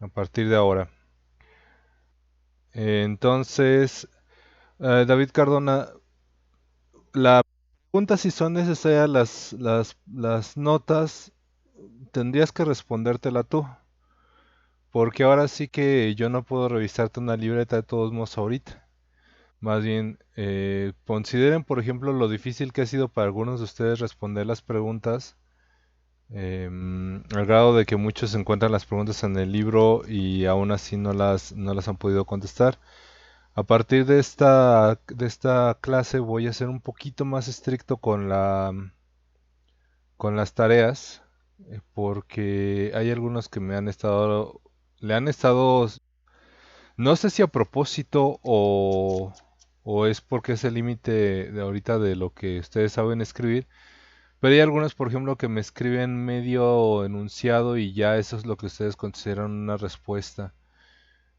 a partir de ahora. Entonces, David Cardona, la pregunta si son necesarias las notas, tendrías que respondértela tú, porque ahora sí que yo no puedo revisarte una libreta de todos modos ahorita. Más bien, consideren, por ejemplo, lo difícil que ha sido para algunos de ustedes responder las preguntas, al grado de que muchos encuentran las preguntas en el libro y aún así no las han podido contestar. A partir de esta clase voy a ser un poquito más estricto con las tareas, porque hay algunos que le han estado, no sé si a propósito o es porque es el límite de ahorita de lo que ustedes saben escribir, pero hay algunos, por ejemplo, que me escriben medio enunciado y ya eso es lo que ustedes consideran una respuesta.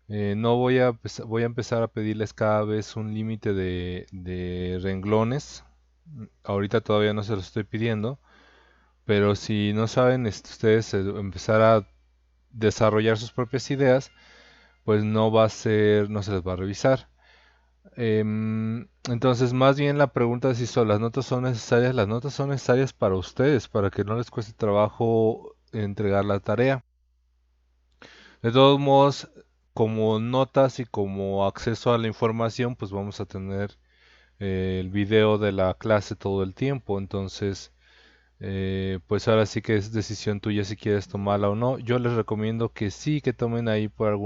No voy a empezar a pedirles cada vez un límite de renglones. Ahorita todavía no se los estoy pidiendo, pero si no saben ustedes empezar a desarrollar sus propias ideas, pues no se les va a revisar. Entonces, más bien la pregunta es si las notas son necesarias. Las notas son necesarias para ustedes, para que no les cueste trabajo entregar la tarea. De todos modos, como notas y como acceso a la información, pues vamos a tener el video de la clase todo el tiempo. Entonces, pues ahora sí que es decisión tuya si quieres tomarla o no. Yo les recomiendo que sí, que tomen ahí por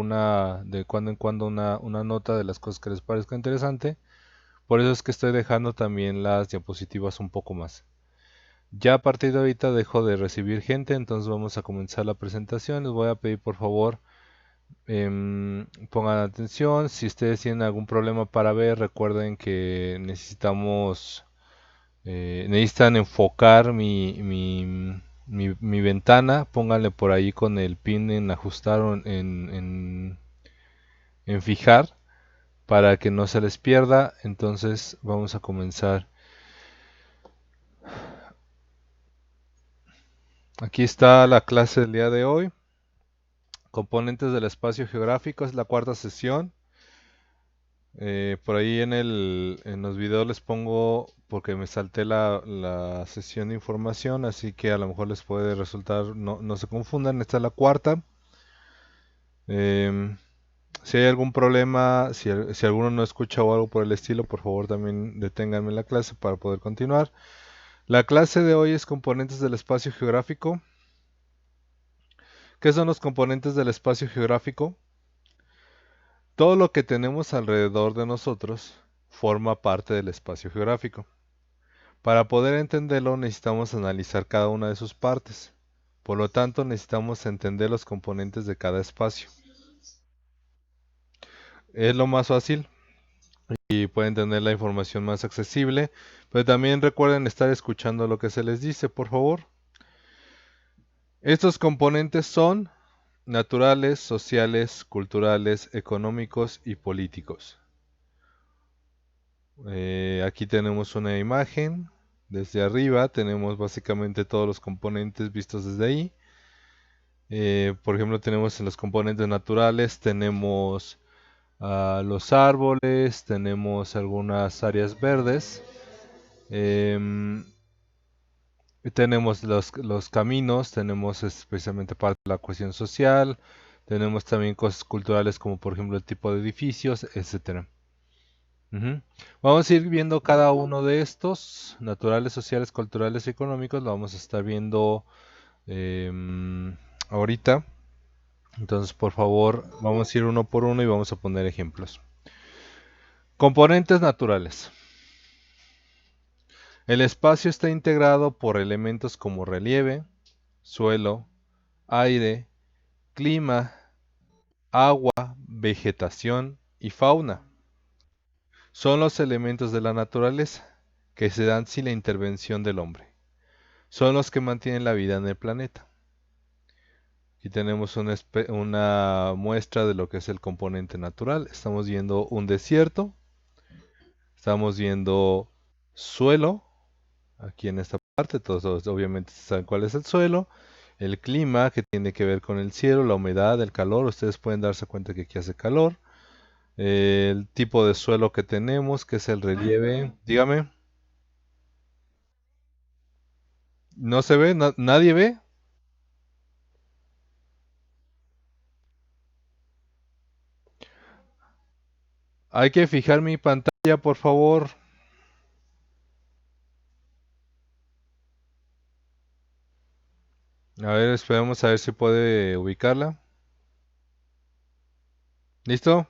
de cuando en cuando una nota de las cosas que les parezca interesante. Por eso es que estoy dejando también las diapositivas un poco más. Ya a partir de ahorita dejo de recibir gente, entonces vamos a comenzar la presentación. Les voy a pedir por favor pongan atención. Si ustedes tienen algún problema para ver, recuerden que necesitan enfocar mi ventana. Pónganle por ahí con el pin en ajustar o en fijar para que no se les pierda. Entonces vamos a comenzar. Aquí está la clase del día de hoy. Componentes del espacio geográfico, es la cuarta sesión. Por ahí en los videos les pongo, porque me salté la sesión de información, así que a lo mejor les puede resultar, no se confundan, esta es la cuarta. Em, si hay algún problema, si alguno no escucha o algo por el estilo, por favor también deténganme la clase para poder continuar. La clase de hoy es componentes del espacio geográfico. ¿Qué son los componentes del espacio geográfico? Todo lo que tenemos alrededor de nosotros forma parte del espacio geográfico. Para poder entenderlo necesitamos analizar cada una de sus partes. Por lo tanto, necesitamos entender los componentes de cada espacio. Es lo más fácil y pueden tener la información más accesible, pero también recuerden estar escuchando lo que se les dice, por favor. Estos componentes son naturales, sociales, culturales, económicos y políticos. Aquí tenemos una imagen. Desde arriba tenemos básicamente todos los componentes vistos desde ahí. Por ejemplo, tenemos en los componentes naturales, tenemos los árboles, tenemos algunas áreas verdes, em, y tenemos los caminos, tenemos especialmente parte de la cuestión social, tenemos también cosas culturales como por ejemplo el tipo de edificios, etcétera. Ujú. Vamos a ir viendo cada uno de estos, naturales, sociales, culturales y económicos, lo vamos a estar viendo ahorita. Entonces, por favor, vamos a ir uno por uno y vamos a poner ejemplos. Componentes naturales. El espacio está integrado por elementos como relieve, suelo, aire, clima, agua, vegetación y fauna. Son los elementos de la naturaleza que se dan sin la intervención del hombre. Son los que mantienen la vida en el planeta. Aquí tenemos una muestra de lo que es el componente natural. Estamos viendo un desierto, estamos viendo suelo, aquí en esta parte, todos obviamente saben cuál es el suelo. el clima, que tiene que ver con el cielo, la humedad, el calor. Ustedes pueden darse cuenta que aquí hace calor. El tipo de suelo que tenemos, que es el relieve. Dígame, ¿no se ve? ¿Nadie ve? Hay que fijar mi pantalla, por favor. A ver, esperemos a ver si puede ubicarla. ¿Listo?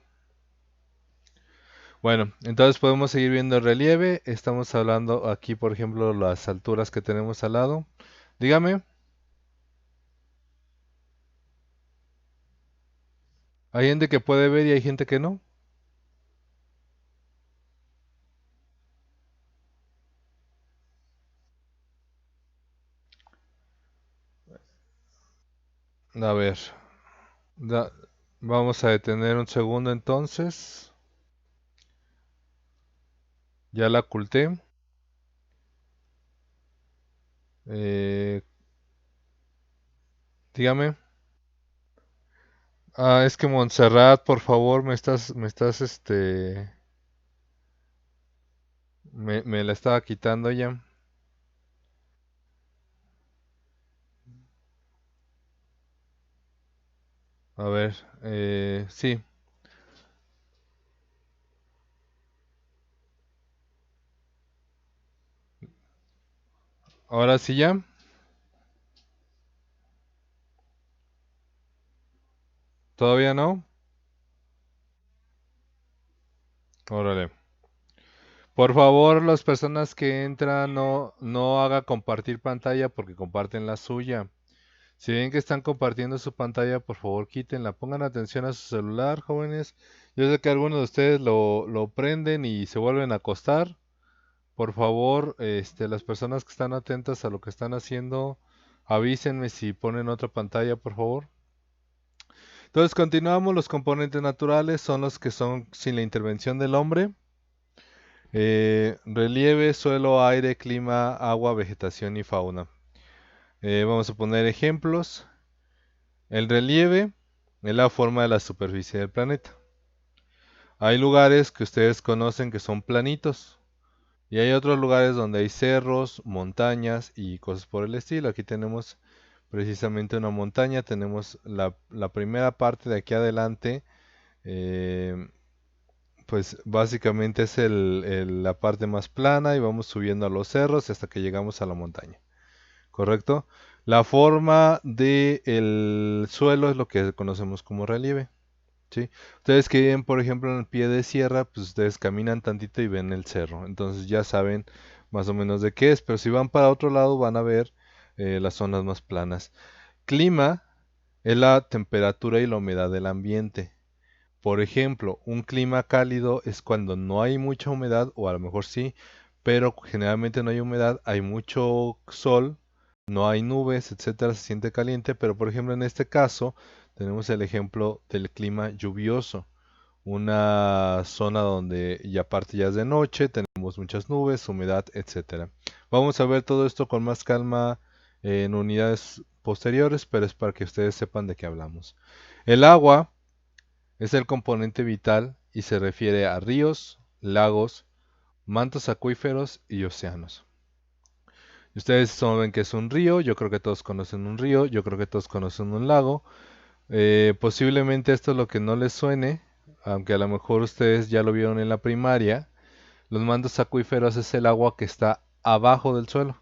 Bueno, entonces podemos seguir viendo el relieve. Estamos hablando aquí, por ejemplo, las alturas que tenemos al lado. Dígame, hay gente que puede ver y hay gente que no. A ver, da- vamos a detener un segundo entonces. Ya la oculté. Eh, dígame. Ah, es que Montserrat, por favor, me la estaba quitando ya. A ver, sí, ahora sí ya. ¿Todavía no? Órale. Por favor, las personas que entran no haga compartir pantalla porque comparten la suya. Si ven que están compartiendo su pantalla, por favor quítenla. Pongan atención a su celular, jóvenes. Yo sé que algunos de ustedes lo prenden y se vuelven a acostar. Por favor, las personas que están atentas a lo que están haciendo, avísenme si ponen otra pantalla, por favor. Entonces, continuamos. Los componentes naturales son los que son sin la intervención del hombre. Relieve, suelo, aire, clima, agua, vegetación y fauna. Vamos a poner ejemplos. El relieve es la forma de la superficie del planeta. Hay lugares que ustedes conocen que son planitos y hay otros lugares donde hay cerros, montañas y cosas por el estilo. Aquí tenemos precisamente una montaña, tenemos la primera parte de aquí adelante, eh, pues básicamente es la parte más plana y vamos subiendo a los cerros hasta que llegamos a la montaña, ¿correcto? La forma del suelo es lo que conocemos como relieve. Sí, ustedes que viven, por ejemplo, en el pie de sierra, pues ustedes caminan tantito y ven el cerro, entonces ya saben más o menos de qué es, pero si van para otro lado van a ver las zonas más planas. Clima es la temperatura y la humedad del ambiente. Por ejemplo, un clima cálido es cuando no hay mucha humedad, o a lo mejor sí, pero generalmente no hay humedad, hay mucho sol, no hay nubes, etcétera, se siente caliente, pero por ejemplo en este caso tenemos el ejemplo del clima lluvioso, una zona donde y aparte ya es de noche, tenemos muchas nubes, humedad, etcétera. Vamos a ver todo esto con más calma en unidades posteriores, pero es para que ustedes sepan de qué hablamos. El agua es el componente vital y se refiere a ríos, lagos, mantos acuíferos y océanos. Ustedes saben que es un río, yo creo que todos conocen un río, yo creo que todos conocen un lago. Posiblemente esto es lo que no les suene, aunque a lo mejor ustedes ya lo vieron en la primaria. Los mantos acuíferos es el agua que está abajo del suelo.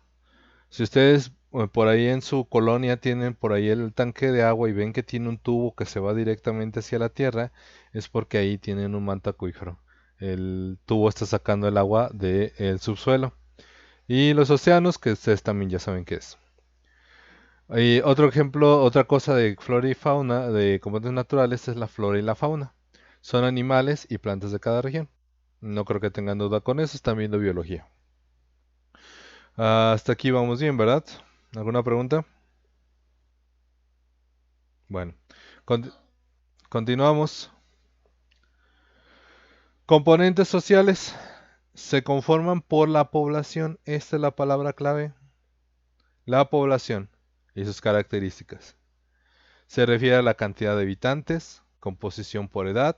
Si ustedes por ahí en su colonia tienen por ahí el tanque de agua y ven que tiene un tubo que se va directamente hacia la tierra, es porque ahí tienen un manto acuífero. El tubo está sacando el agua del subsuelo. Y los océanos, que ustedes también ya saben qué es. Y otro ejemplo, otra cosa de flora y fauna, de componentes naturales, es la flora y la fauna. Son animales y plantas de cada región. No creo que tengan duda con eso, están viendo biología. Hasta aquí vamos bien, ¿verdad? ¿Alguna pregunta? Bueno, con- continuamos. Componentes sociales se conforman por la población. Esta es la palabra clave. La población. y sus características. Se refiere a la cantidad de habitantes, composición por edad,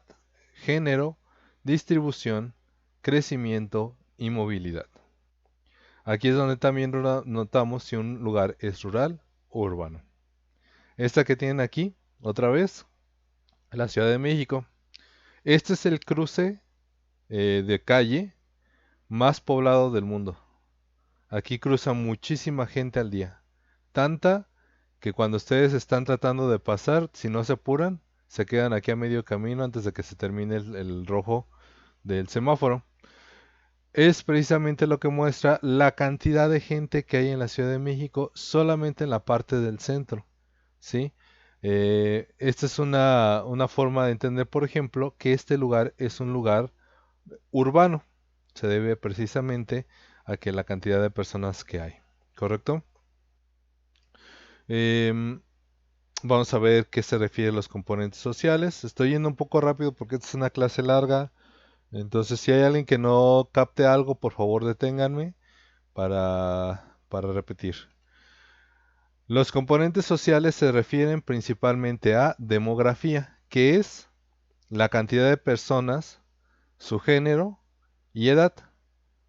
género, distribución, crecimiento y movilidad. Aquí es donde también notamos si un lugar es rural o urbano. Esta que tienen aquí, otra vez, la Ciudad de México. Este es el cruce de calle más poblado del mundo. Aquí cruza muchísima gente al día. Tanta que cuando ustedes están tratando de pasar, si no se apuran, se quedan aquí a medio camino antes de que se termine el rojo del semáforo. Es precisamente lo que muestra la cantidad de gente que hay en la Ciudad de México solamente en la parte del centro, ¿sí? Esta es una forma de entender, por ejemplo, que este lugar es un lugar urbano. Se debe precisamente a que la cantidad de personas que hay, ¿correcto? Em, Vamos a ver qué se refiere a los componentes sociales. Estoy yendo un poco rápido porque esta es una clase larga. Entonces, si hay alguien que no capte algo, por favor deténganme para repetir. Los componentes sociales se refieren principalmente a demografía, que es la cantidad de personas, su género y edad.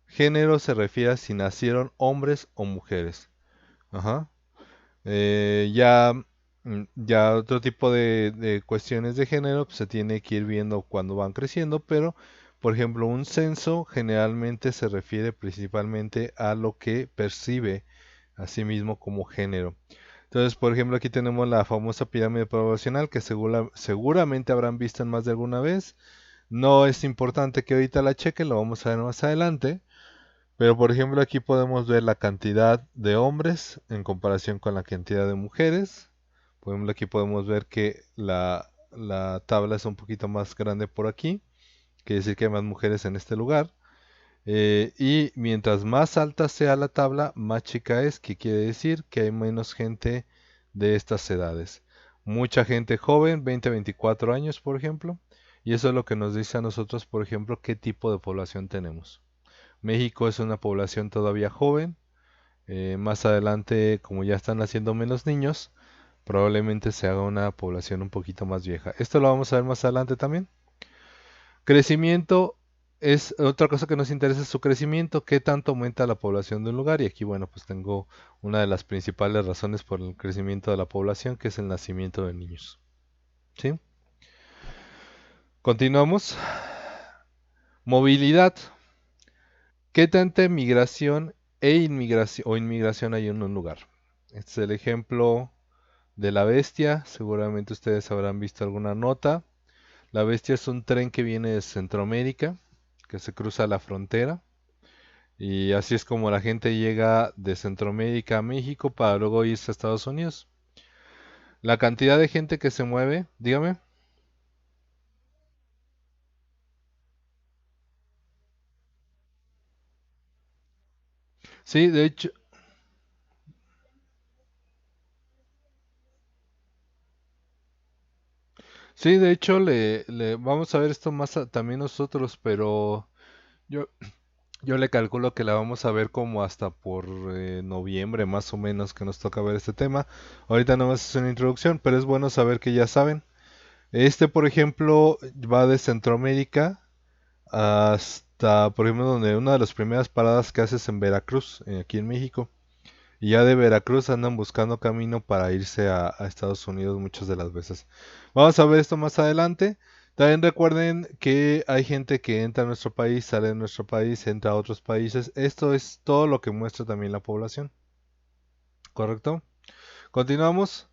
Género se refiere a si nacieron hombres o mujeres. Ajá. Ya, ya otro tipo de cuestiones de género pues, se tiene que ir viendo cuando van creciendo, pero por ejemplo un censo generalmente se refiere principalmente a lo que percibe a sí mismo como género. Entonces, por ejemplo, aquí tenemos la famosa pirámide poblacional que seguramente habrán visto en más de alguna vez. No es importante que ahorita la chequen, lo vamos a ver más adelante. Pero por ejemplo aquí podemos ver la cantidad de hombres en comparación con la cantidad de mujeres. Por ejemplo aquí podemos ver que la tabla es un poquito más grande por aquí. Quiere decir que hay más mujeres en este lugar. Y mientras más alta sea la tabla, más chica es, que quiere decir que hay menos gente de estas edades. Mucha gente joven, 20 a 24 años por ejemplo. Y eso es lo que nos dice a nosotros, por ejemplo, qué tipo de población tenemos. México es una población todavía joven. Más adelante, como ya están naciendo menos niños, probablemente se haga una población un poquito más vieja. Esto lo vamos a ver más adelante también. Crecimiento es otra cosa que nos interesa, es su crecimiento, qué tanto aumenta la población de un lugar. Y aquí, bueno, pues tengo una de las principales razones por el crecimiento de la población, que es el nacimiento de niños. ¿Sí? Continuamos. Movilidad. ¿Qué tanta migración o inmigración hay en un lugar? Este es el ejemplo de la bestia. Seguramente ustedes habrán visto alguna nota. La bestia es un tren que viene de Centroamérica, que se cruza la frontera. Y así es como la gente llega de Centroamérica a México para luego irse a Estados Unidos. La cantidad de gente que se mueve, dígame. Sí, de hecho, sí, de hecho le vamos a ver esto más también nosotros, pero yo, yo le calculo que la vamos a ver como hasta por noviembre más o menos que nos toca ver este tema. Ahorita nomás es una introducción, pero es bueno saber que ya saben. Este, por ejemplo, va de Centroamérica hasta, por ejemplo, donde una de las primeras paradas que haces en Veracruz, aquí en México. Y ya de Veracruz andan buscando camino para irse a Estados Unidos muchas de las veces. Vamos a ver esto más adelante. También recuerden que hay gente que entra a nuestro país, sale de nuestro país, entra a otros países. Esto es todo lo que muestra también la población, ¿correcto? Continuamos.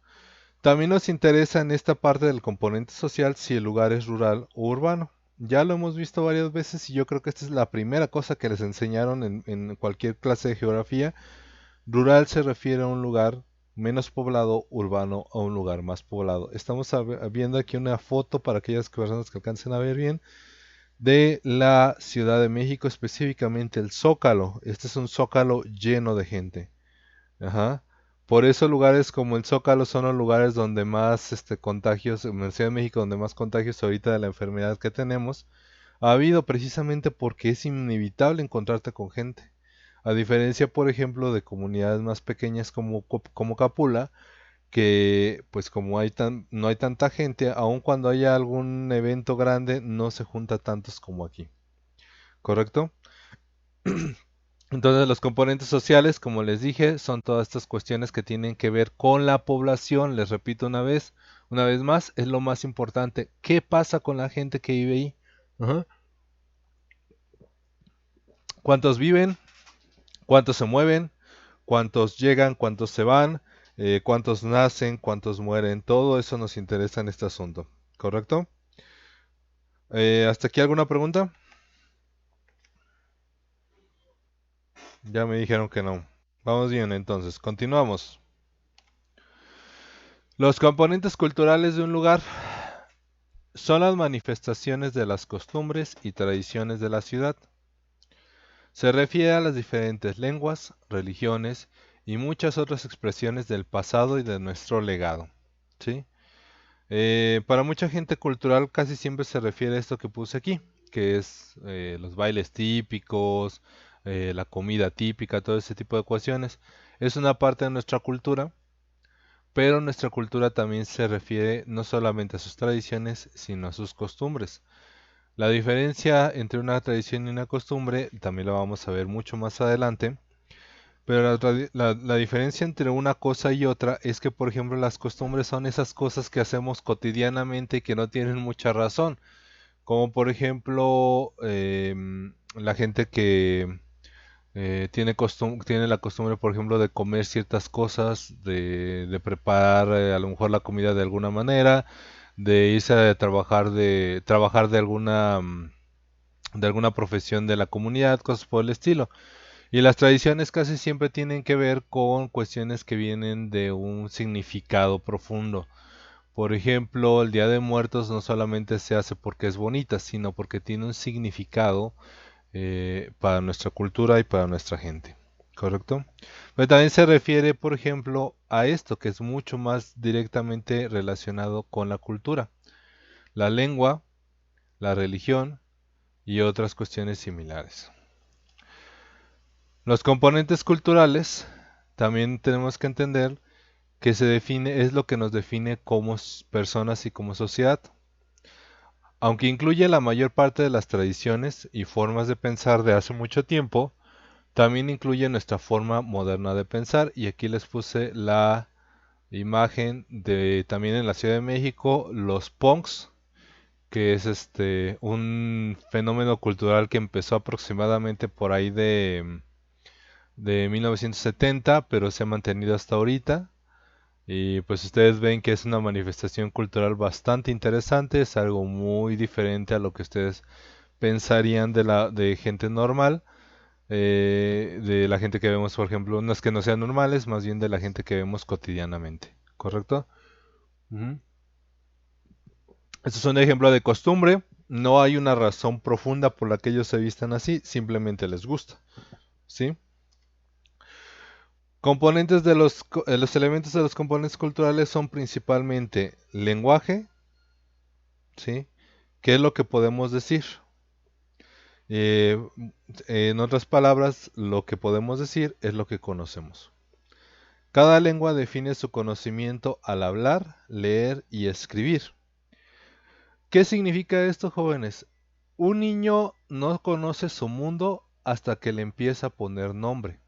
También nos interesa en esta parte del componente social si el lugar es rural o urbano. Ya lo hemos visto varias veces y yo creo que esta es la primera cosa que les enseñaron en cualquier clase de geografía. Rural se refiere a un lugar menos poblado, urbano a un lugar más poblado. Estamos viendo aquí una foto para aquellas personas que alcancen a ver bien de la Ciudad de México, específicamente el Zócalo. Este es un Zócalo lleno de gente. Ajá. Por eso lugares como el Zócalo son los lugares donde más contagios, en la Ciudad de México, donde más contagios ahorita de la enfermedad que tenemos, ha habido precisamente porque es inevitable encontrarte con gente. A diferencia, por ejemplo, de comunidades más pequeñas como Capula, que pues como no hay tanta gente, aun cuando haya algún evento grande, no se junta tantos como aquí, ¿correcto? Entonces los componentes sociales, como les dije, son todas estas cuestiones que tienen que ver con la población. Les repito una vez más, es lo más importante. ¿Qué pasa con la gente que vive ahí? Ajá. ¿Cuántos viven? ¿Cuántos se mueven? ¿Cuántos llegan? ¿Cuántos se van? ¿Cuántos nacen? ¿Cuántos mueren? Todo eso nos interesa en este asunto, ¿correcto? ¿Hasta aquí alguna pregunta? Ya me dijeron que no. Vamos bien, entonces, continuamos. Los componentes culturales de un lugar son las manifestaciones de las costumbres y tradiciones de la ciudad. Se refiere a las diferentes lenguas, religiones y muchas otras expresiones del pasado y de nuestro legado. ¿Sí? Para mucha gente cultural casi siempre se refiere a esto que puse aquí, que es los bailes típicos, la comida típica, todo ese tipo de cuestiones. Es una parte de nuestra cultura, pero nuestra cultura también se refiere no solamente a sus tradiciones, sino a sus costumbres. La diferencia entre una tradición y una costumbre también la vamos a ver mucho más adelante, pero la diferencia entre una cosa y otra es que, por ejemplo, las costumbres son esas cosas que hacemos cotidianamente y que no tienen mucha razón, como por ejemplo la gente que tiene la costumbre, por ejemplo, de comer ciertas cosas, de preparar a lo mejor la comida de alguna manera, de irse a trabajar de alguna profesión de la comunidad, cosas por el estilo. Y las tradiciones casi siempre tienen que ver con cuestiones que vienen de un significado profundo. Por ejemplo, el Día de Muertos no solamente se hace porque es bonita, sino porque tiene un significado para nuestra cultura y para nuestra gente. ¿Correcto? Pero también se refiere, por ejemplo, a esto que es mucho más directamente relacionado con la cultura, la lengua, la religión y otras cuestiones similares. Los componentes culturales también tenemos que entender que es lo que nos define como personas y como sociedad. Aunque incluye la mayor parte de las tradiciones y formas de pensar de hace mucho tiempo, también incluye nuestra forma moderna de pensar. Y aquí les puse la imagen de también en la Ciudad de México, los punks, que es un fenómeno cultural que empezó aproximadamente por ahí de 1970, pero se ha mantenido hasta ahorita. Y pues ustedes ven que es una manifestación cultural bastante interesante, es algo muy diferente a lo que ustedes pensarían de gente normal, de la gente que vemos, por ejemplo, no es que no sean normales, más bien de la gente que vemos cotidianamente, ¿correcto? Ujú. Esto es un ejemplo de costumbre, no hay una razón profunda por la que ellos se vistan así, simplemente les gusta, ¿sí? Componentes de los elementos de los componentes culturales son principalmente lenguaje, ¿sí? ¿Qué es lo que podemos decir? Eh, en otras palabras, lo que podemos decir es lo que conocemos. Cada lengua define su conocimiento al hablar, leer y escribir. ¿Qué significa esto, jóvenes? Un niño no conoce su mundo hasta que le empieza a poner nombre.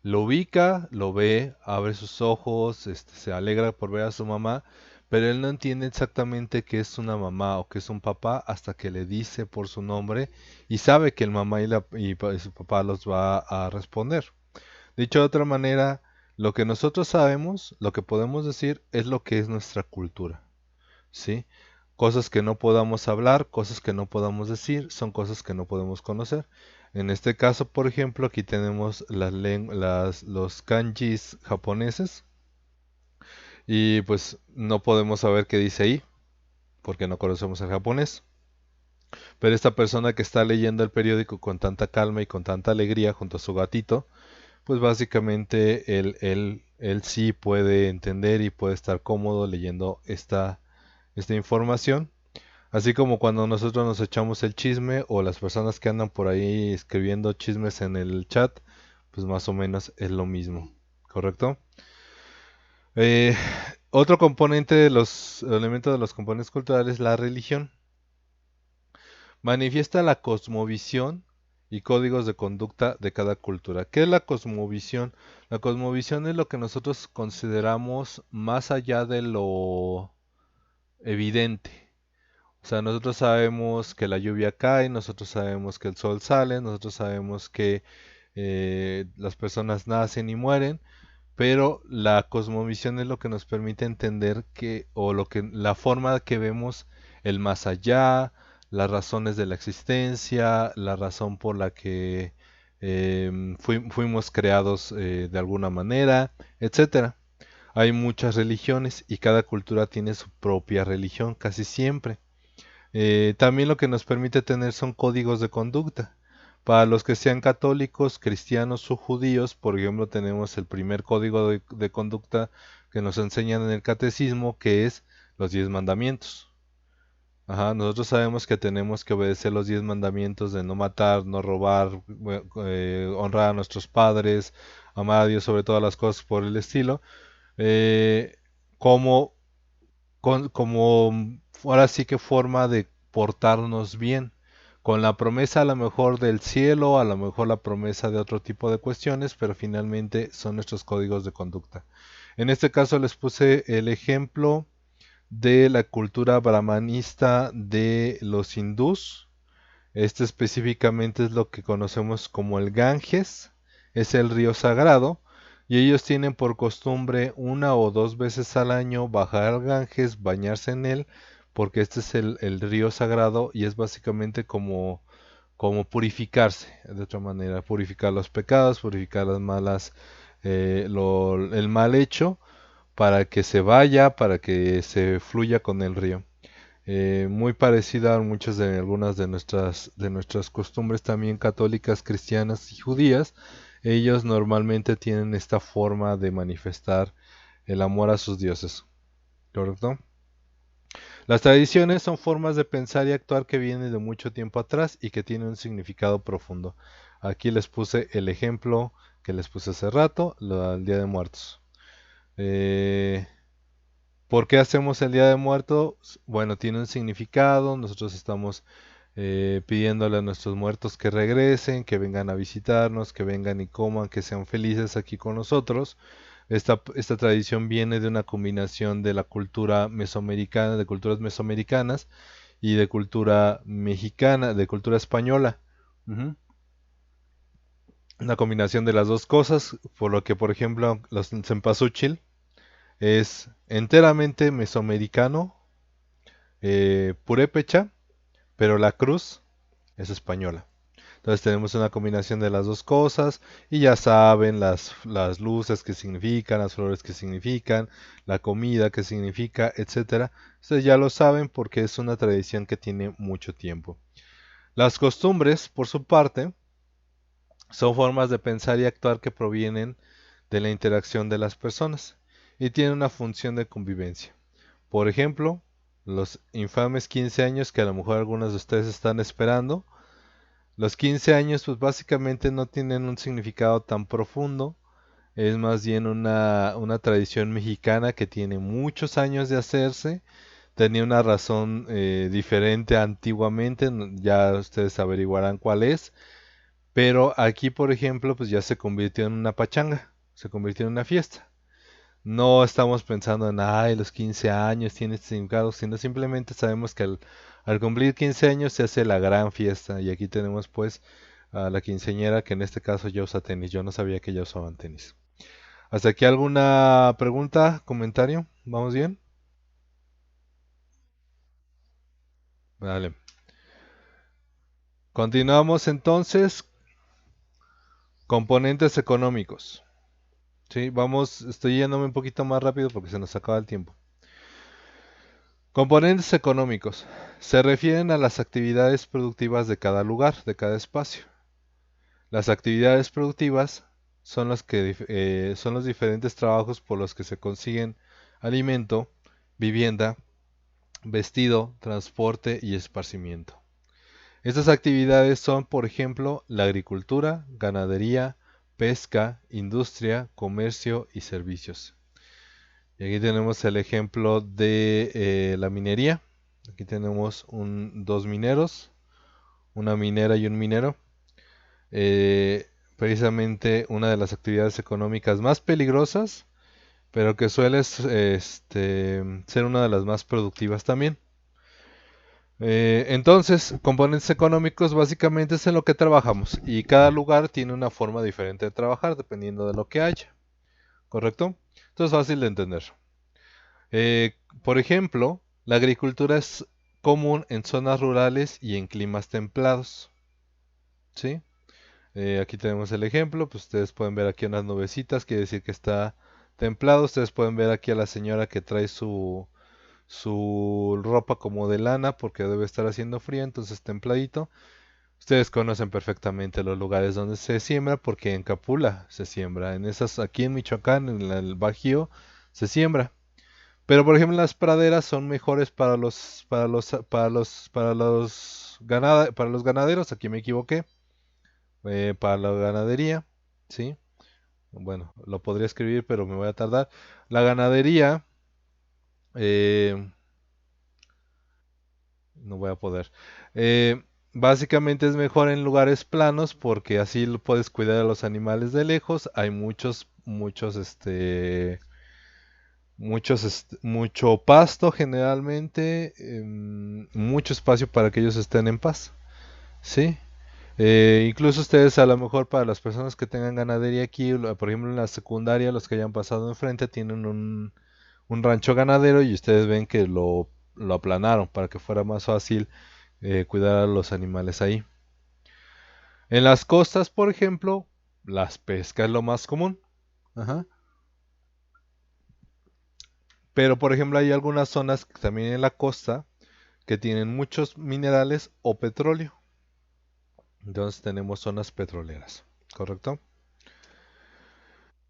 Lo ubica, lo ve, abre sus ojos, se alegra por ver a su mamá, pero él no entiende exactamente qué es una mamá o qué es un papá hasta que le dice por su nombre y sabe que el mamá y su papá los va a responder. Dicho de otra manera, lo que nosotros sabemos, lo que podemos decir, es lo que es nuestra cultura, ¿sí? Cosas que no podamos hablar, cosas que no podamos decir, son cosas que no podemos conocer. En este caso, por ejemplo, aquí tenemos los kanjis japoneses y pues no podemos saber qué dice ahí porque no conocemos el japonés. Pero esta persona que está leyendo el periódico con tanta calma y con tanta alegría junto a su gatito, pues básicamente él sí puede entender y puede estar cómodo leyendo esta información. Así como cuando nosotros nos echamos el chisme o las personas que andan por ahí escribiendo chismes en el chat, pues más o menos es lo mismo, ¿correcto? Eh, Otro componente de los elementos de los componentes culturales es la religión. Manifiesta la cosmovisión y códigos de conducta de cada cultura. ¿Qué es la cosmovisión? La cosmovisión es lo que nosotros consideramos más allá de lo evidente. O sea, nosotros sabemos que la lluvia cae, nosotros sabemos que el sol sale, nosotros sabemos que las personas nacen y mueren, pero la cosmovisión es lo que nos permite entender que, o lo que, la forma que vemos el más allá, las razones de la existencia, la razón por la que fuimos creados de alguna manera, etcétera. Hay muchas religiones y cada cultura tiene su propia religión, casi siempre. También lo que nos permite tener son códigos de conducta. Para los que sean católicos, cristianos o judíos, por ejemplo, tenemos el primer código de conducta que nos enseñan en el catecismo, que es los 10 mandamientos. Ajá, nosotros sabemos que tenemos que obedecer los 10 mandamientos de no matar, no robar, honrar a nuestros padres, amar a Dios sobre todas las cosas por el estilo, eh, como como ahora sí que forma de portarnos bien, con la promesa a lo mejor del cielo, a lo mejor la promesa de otro tipo de cuestiones, pero finalmente son nuestros códigos de conducta. En este caso les puse el ejemplo de la cultura brahmanista de los hindús. Este específicamente es lo que conocemos como el Ganges, es el río sagrado, y ellos tienen por costumbre 1 o 2 veces al año bajar al Ganges, bañarse en él, porque este es el río sagrado y es básicamente como purificarse, de otra manera, purificar los pecados, purificar las malas, el mal hecho, para que se vaya, para que se fluya con el río. Muy parecida a muchas de algunas de nuestras costumbres también católicas, cristianas y judías. Ellos normalmente tienen esta forma de manifestar el amor a sus dioses, ¿correcto? Las tradiciones son formas de pensar y actuar que vienen de mucho tiempo atrás y que tienen un significado profundo. Aquí les puse el ejemplo que les puse hace rato, el Día de Muertos. Eh, ¿Por qué hacemos el Día de Muertos? Bueno, tiene un significado. Nosotros estamos pidiéndole a nuestros muertos que regresen, que vengan a visitarnos, que vengan y coman, que sean felices aquí con nosotros. Esta tradición viene de una combinación de la cultura mesoamericana, de culturas mesoamericanas y de cultura mexicana, de cultura española. Ujú. Una combinación de las dos cosas, por lo que, por ejemplo, los cempasúchil es enteramente mesoamericano, purépecha, pero la cruz es española. Entonces tenemos una combinación de las dos cosas y ya saben las luces que significan, las flores que significan, la comida que significa, etcétera. Ustedes ya lo saben porque es una tradición que tiene mucho tiempo. Las costumbres, por su parte, son formas de pensar y actuar que provienen de la interacción de las personas y tienen una función de convivencia. Por ejemplo, los infames 15 años que a lo mejor algunos de ustedes están esperando. Los 15 años pues básicamente no tienen un significado tan profundo. Es más bien una tradición mexicana que tiene muchos años de hacerse. Tenía una razón diferente antiguamente, ya ustedes averiguarán cuál es. Pero aquí, por ejemplo, pues ya se convirtió en una pachanga, se convirtió en una fiesta. No estamos pensando en, ay, los 15 años tiene este significado, sino simplemente sabemos que al cumplir 15 años se hace la gran fiesta. Y aquí tenemos pues a la quinceañera que en este caso ya usa tenis. Yo no sabía que ya usaban tenis. ¿Hasta aquí alguna pregunta, comentario? ¿Vamos bien? Vale. Continuamos entonces. Componentes económicos. Sí, vamos, estoy yéndome un poquito más rápido porque se nos acaba el tiempo. Componentes económicos. Se refieren a las actividades productivas de cada lugar, de cada espacio. Las actividades productivas son son los diferentes trabajos por los que se consiguen alimento, vivienda, vestido, transporte y esparcimiento. Estas actividades son, por ejemplo, la agricultura, ganadería, pesca, industria, comercio y servicios. Y aquí tenemos el ejemplo de la minería. Aquí tenemos dos mineros, una minera y un minero. Precisamente una de las actividades económicas más peligrosas, pero que suele ser una de las más productivas también. Entonces, componentes económicos básicamente es en lo que trabajamos y cada lugar tiene una forma diferente de trabajar dependiendo de lo que haya, ¿correcto? Entonces es fácil de entender. Por ejemplo, la agricultura es común en zonas rurales y en climas templados, ¿sí? Aquí tenemos el ejemplo, pues ustedes pueden ver aquí unas nubecitas, quiere decir que está templado. Ustedes pueden ver aquí a la señora que trae su ropa como de lana porque debe estar haciendo frío, entonces templadito. Ustedes conocen perfectamente los lugares donde se siembra porque en Capula se siembra, aquí en Michoacán, en el Bajío, se siembra. Pero por ejemplo las praderas son mejores para los ganaderos, aquí me equivoqué, para la ganadería, ¿sí? Bueno, lo podría escribir, pero me voy a tardar. La ganadería, eh, no voy a poder. Básicamente es mejor en lugares planos porque así puedes cuidar a los animales de lejos. Hay mucho pasto generalmente, mucho espacio para que ellos estén en paz, ¿sí? Incluso ustedes a lo mejor para las personas que tengan ganadería aquí, por ejemplo en la secundaria, los que hayan pasado enfrente tienen un rancho ganadero y ustedes ven que lo aplanaron para que fuera más fácil cuidar a los animales ahí. En las costas, por ejemplo, las pescas es lo más común. Ajá. Pero, por ejemplo, hay algunas zonas también en la costa que tienen muchos minerales o petróleo. Entonces tenemos zonas petroleras, ¿correcto?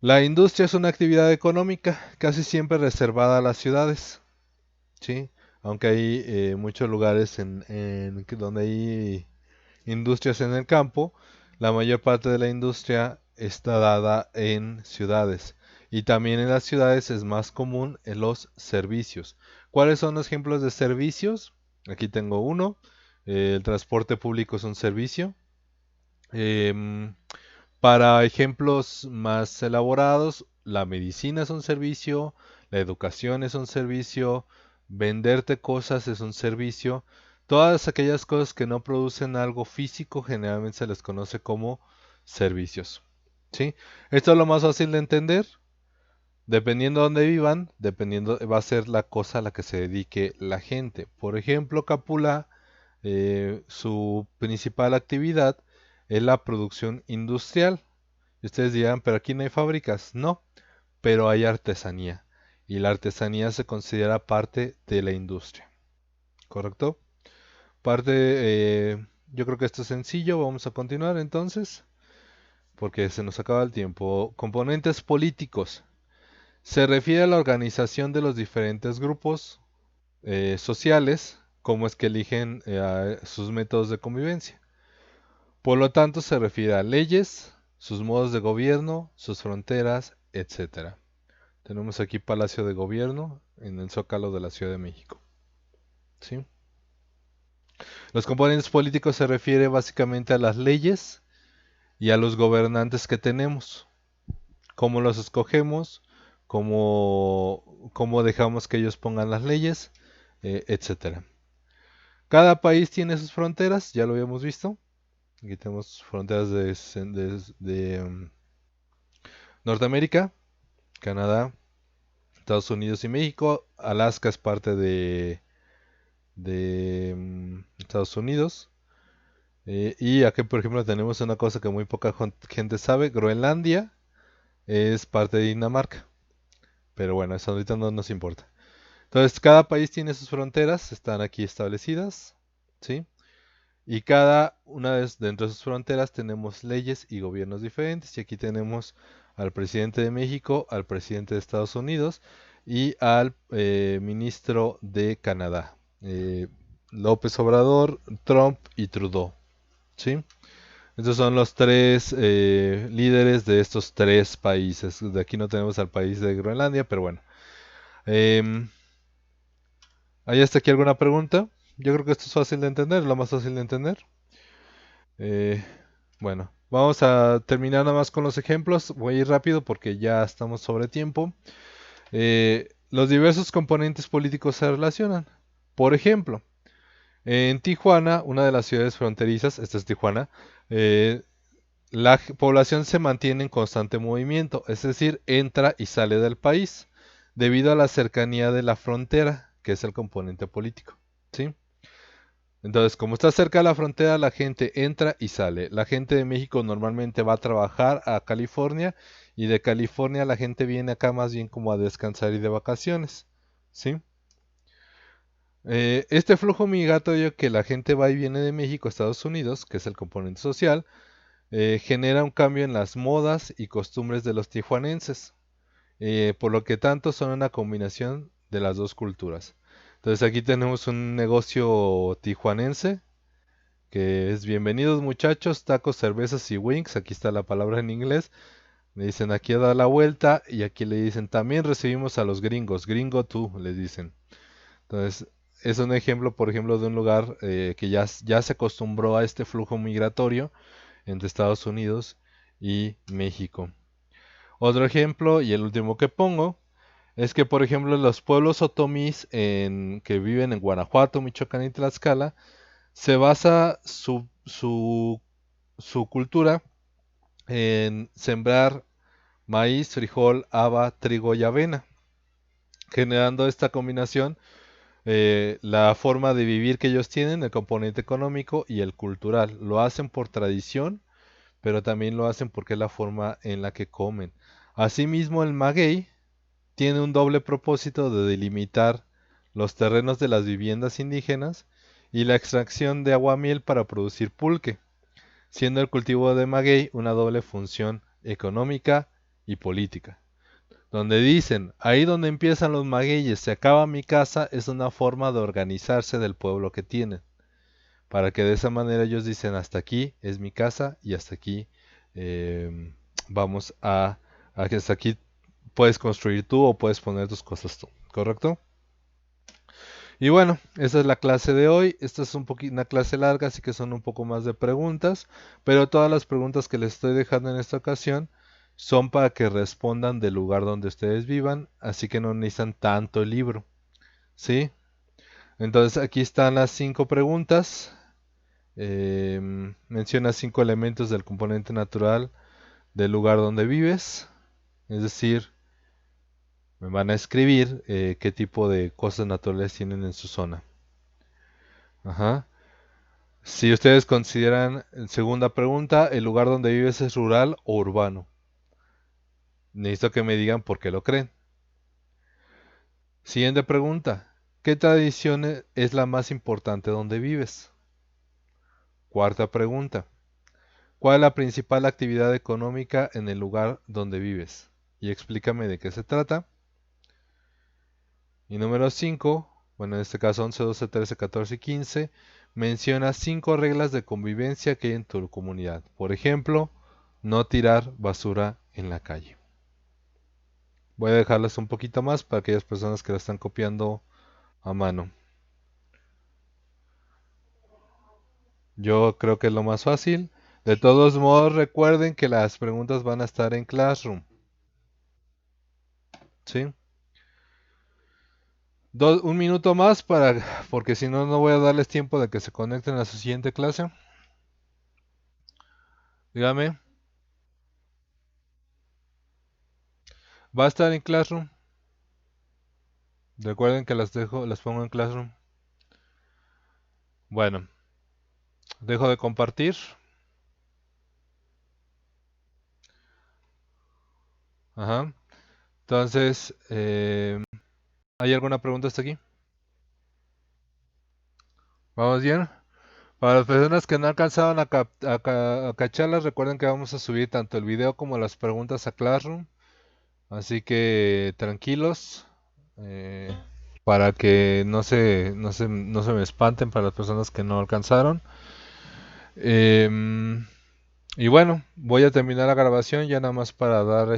La industria es una actividad económica casi siempre reservada a las ciudades, ¿sí? Aunque hay muchos lugares donde hay industrias en el campo, la mayor parte de la industria está dada en ciudades. Y también en las ciudades es más común en los servicios. ¿Cuáles son los ejemplos de servicios? Aquí tengo uno. El transporte público es un servicio. Em, para ejemplos más elaborados, la medicina es un servicio, la educación es un servicio, venderte cosas es un servicio. Todas aquellas cosas que no producen algo físico generalmente se les conoce como servicios. ¿Sí? Esto es lo más fácil de entender. Dependiendo de dónde vivan, dependiendo va a ser la cosa a la que se dedique la gente. Por ejemplo, Capula, su principal actividad es la producción industrial. Y ustedes dirán, pero aquí no hay fábricas. No, pero hay artesanía. Y la artesanía se considera parte de la industria. ¿Correcto? Yo creo que esto es sencillo. Vamos a continuar entonces, porque se nos acaba el tiempo. Componentes políticos. Se refiere a la organización de los diferentes grupos sociales, cómo es que eligen sus métodos de convivencia. Por lo tanto, se refiere a leyes, sus modos de gobierno, sus fronteras, etcétera. Tenemos aquí Palacio de Gobierno en el Zócalo de la Ciudad de México. ¿Sí? Los componentes políticos se refiere básicamente a las leyes y a los gobernantes que tenemos. Cómo los escogemos, cómo dejamos que ellos pongan las leyes, etcétera. Cada país tiene sus fronteras, ya lo habíamos visto. Aquí tenemos fronteras de Norteamérica, Canadá, Estados Unidos y México. Alaska es parte de Estados Unidos. Y aquí, por ejemplo, tenemos una cosa que muy poca gente sabe. Groenlandia es parte de Dinamarca. Pero bueno, eso ahorita no nos importa. Entonces, cada país tiene sus fronteras, están aquí establecidas, ¿sí? Y cada una vez dentro de sus fronteras tenemos leyes y gobiernos diferentes. Y aquí tenemos al presidente de México, al presidente de Estados Unidos y al ministro de Canadá. López Obrador, Trump y Trudeau. ¿Sí? Estos son los tres líderes de estos tres países. De aquí no tenemos al país de Groenlandia, pero bueno. Em, ¿Hay hasta aquí alguna pregunta? Yo creo que esto es fácil de entender, lo más fácil de entender. Eh, bueno, vamos a terminar nada más con los ejemplos. Voy a ir rápido porque ya estamos sobre tiempo. Los diversos componentes políticos se relacionan. Por ejemplo, en Tijuana, una de las ciudades fronterizas, esta es Tijuana, eh, la población se mantiene en constante movimiento, es decir, entra y sale del país, debido a la cercanía de la frontera, que es el componente político. ¿Sí? Entonces, como está cerca de la frontera, la gente entra y sale. La gente de México normalmente va a trabajar a California y de California la gente viene acá más bien como a descansar y de vacaciones. ¿Sí? Este flujo migratorio que la gente va y viene de México a Estados Unidos, que es el componente social, genera un cambio en las modas y costumbres de los tijuanenses, por lo que tanto son una combinación de las dos culturas. Entonces aquí tenemos un negocio tijuanense que es bienvenidos muchachos, tacos, cervezas y wings. Aquí está la palabra en inglés. Le dicen aquí a dar la vuelta y aquí le dicen también recibimos a los gringos, gringo tú, les dicen. Entonces es un ejemplo, por ejemplo, de un lugar que ya se acostumbró a este flujo migratorio entre Estados Unidos y México. Otro ejemplo, y el último que pongo, es que, por ejemplo, los pueblos otomís que viven en Guanajuato, Michoacán y Tlaxcala, se basa su cultura en sembrar maíz, frijol, haba, trigo y avena, generando esta combinación la forma de vivir que ellos tienen, el componente económico y el cultural. Lo hacen por tradición, pero también lo hacen porque es la forma en la que comen. Asimismo, el maguey tiene un doble propósito de delimitar los terrenos de las viviendas indígenas y la extracción de aguamiel para producir pulque, siendo el cultivo de maguey una doble función económica y política. Donde dicen, ahí donde empiezan los magueyes, se acaba mi casa, es una forma de organizarse del pueblo que tienen, para que de esa manera ellos dicen, hasta aquí es mi casa y hasta aquí eh, vamos a que hasta aquí puedes construir tú o puedes poner tus cosas tú, ¿correcto? Y bueno, esa es la clase de hoy. Esta es una clase larga, así que son un poco más de preguntas, pero todas las preguntas que les estoy dejando en esta ocasión son para que respondan del lugar donde ustedes vivan, así que no necesitan tanto el libro, ¿sí? Entonces aquí están las 5 preguntas. Menciona 5 elementos del componente natural del lugar donde vives, es decir, me van a escribir qué tipo de cosas naturales tienen en su zona. Ajá. Si ustedes consideran, segunda pregunta, el lugar donde vives es rural o urbano. Necesito que me digan por qué lo creen. Siguiente pregunta, ¿qué tradición es la más importante donde vives? Cuarta pregunta, ¿cuál es la principal actividad económica en el lugar donde vives? Y explícame de qué se trata. Y número 5, bueno, en este caso 11, 12, 13, 14 y 15, menciona 5 reglas de convivencia que hay en tu comunidad. Por ejemplo, no tirar basura en la calle. Voy a dejarlas un poquito más para aquellas personas que la están copiando a mano. Yo creo que es lo más fácil. De todos modos, recuerden que las preguntas van a estar en Classroom. ¿Sí? Un minuto más porque si no, no voy a darles tiempo de que se conecten a su siguiente clase. Dígame, ¿va a estar en Classroom? Recuerden que las pongo en Classroom. Bueno, dejo de compartir. Ajá. Entonces, ¿hay alguna pregunta hasta aquí? ¿Vamos bien? Para las personas que no alcanzaron a cacharlas, recuerden que vamos a subir tanto el video como las preguntas a Classroom. Así que tranquilos, eh, para que no se me espanten para las personas que no alcanzaron. Em, Y bueno, voy a terminar la grabación ya nada más para dar